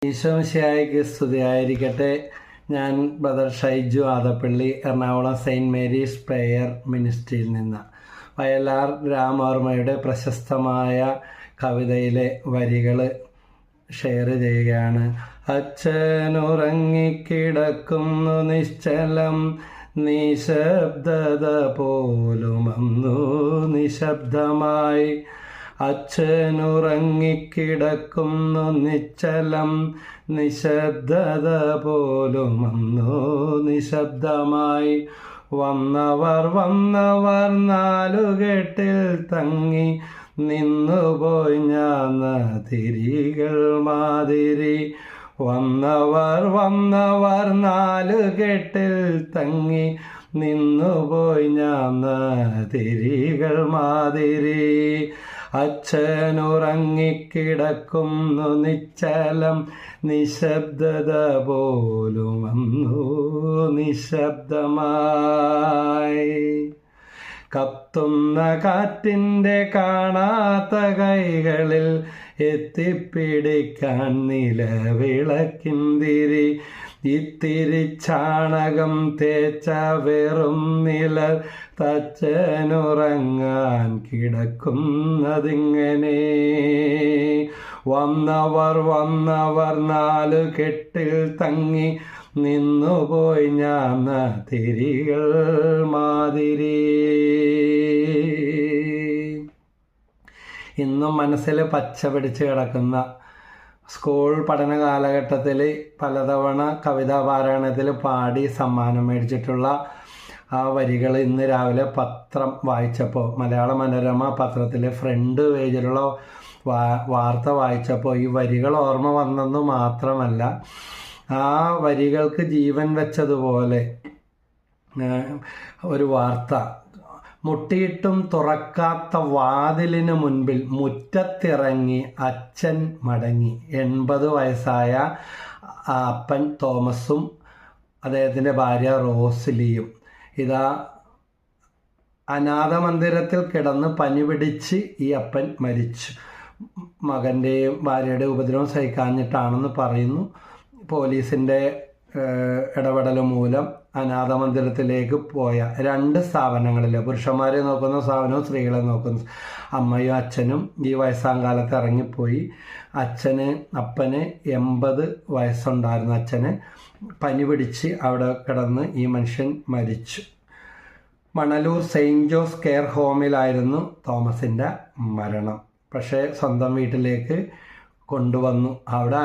ഈശോമിശിഹായ്ക്ക് സ്തുതിയായിരിക്കട്ടെ. ഞാൻ brother Shaiju Adappally, Ernakulam saint Mary's prayer മിനിസ്ട്രിയിൽ നിന്ന്. വയലാർ രാമവർമ്മയുടെ പ്രശസ്തമായ കവിതയിലെ വരികൾ ഷെയർ ചെയ്യുകയാണ്. അച്ഛനുറങ്ങിക്കിടക്കുന്നു നിശ്ചലം, നിശബ്ദത പോലുമന്നു നിശബ്ദമായി. അച്ഛനുറങ്ങിക്കിടക്കുന്നു നിശ്ചലം, നിശബ്ദത പോലുമന്നു നിശബ്ദമായി. വന്നവർ നാലുകെട്ടിൽ തങ്ങി നിന്നുപോയി ഞാൻ തിരികൾ മാതിരി. വന്നവർ നാലുകെട്ടിൽ തങ്ങി നിന്നുപോയി ഞാൻ തിരികൾ മാതിരി. അച്ഛനുറങ്ങിക്കിടക്കുന്നു നിശ്ചലം, നിശബ്ദത പോലുമന്നു നിശബ്ദമായി. കത്തുന്ന കാറ്റിൻ്റെ കാണാത്ത കൈകളിൽ എത്തിപ്പിടിക്കാൻ നിലവിളക്കിന്തിരി. ഇത്തിരി ചാണകം തേച്ച വെറും നിഴൽ തച്ചനുറങ്ങാൻ കിടക്കുന്നതിങ്ങനെ. വന്നവർ നാലുകെട്ടിൽ തങ്ങി നിന്നുപോയി ഞാൻ തിരികൾ മാതിരി. ഇന്നും മനസ്സിൽ പച്ച പിടിച്ച് കിടക്കുന്ന, സ്കൂൾ പഠന കാലഘട്ടത്തിൽ പലതവണ കവിതാ പാരായണത്തിൽ പാടി സമ്മാനം മേടിച്ചിട്ടുള്ള ആ വരികൾ ഇന്ന് രാവിലെ പത്രം വായിച്ചപ്പോൾ, മലയാള മനോരമ പത്രത്തിലെ ഫ്രണ്ട് പേജിലുള്ള വാർത്ത വായിച്ചപ്പോൾ ഈ വരികൾ ഓർമ്മ വന്നെന്ന് മാത്രമല്ല, ആ വരികൾക്ക് ജീവൻ വെച്ചതുപോലെ ഒരു വാർത്ത. മുട്ടിയിട്ടും തുറക്കാത്ത വാതിലിന് മുൻപിൽ മുറ്റത്തിറങ്ങി അച്ഛൻ മടങ്ങി. 80 വയസ്സായ അപ്പൻ തോമസും അദ്ദേഹത്തിൻ്റെ ഭാര്യ റോസ്ലിയും ഇതാ അനാഥ മന്ദിരത്തിൽ കിടന്ന് പനി പിടിച്ച് ഈ അപ്പൻ മരിച്ചു. മകൻ്റെയും ഭാര്യയുടെയും ഉപദ്രവം സഹിക്കാഞ്ഞിട്ടാണെന്ന് പറയുന്നു. പോലീസിൻ്റെ ഇടപെടൽ മൂലം അനാഥ മന്ദിരത്തിലേക്ക് പോയ 2 സ്ഥാപനങ്ങളിൽ, പുരുഷന്മാരെ നോക്കുന്ന സ്ഥാപനവും സ്ത്രീകളെ നോക്കുന്ന, അമ്മയും അച്ഛനും ഈ വയസ്സാങ്കാലത്ത് ഇറങ്ങിപ്പോയി. അപ്പന് 80 വയസ്സുണ്ടായിരുന്ന അച്ഛന് പനി പിടിച്ച് അവിടെ കിടന്ന് ഈ മനുഷ്യൻ മരിച്ചു. മണലൂർ സെയിൻറ്റ് ജോസ് കെയർ ഹോമിലായിരുന്നു തോമസിൻ്റെ മരണം. പക്ഷേ സ്വന്തം വീട്ടിലേക്ക് കൊണ്ടുവന്നു. അവിടെ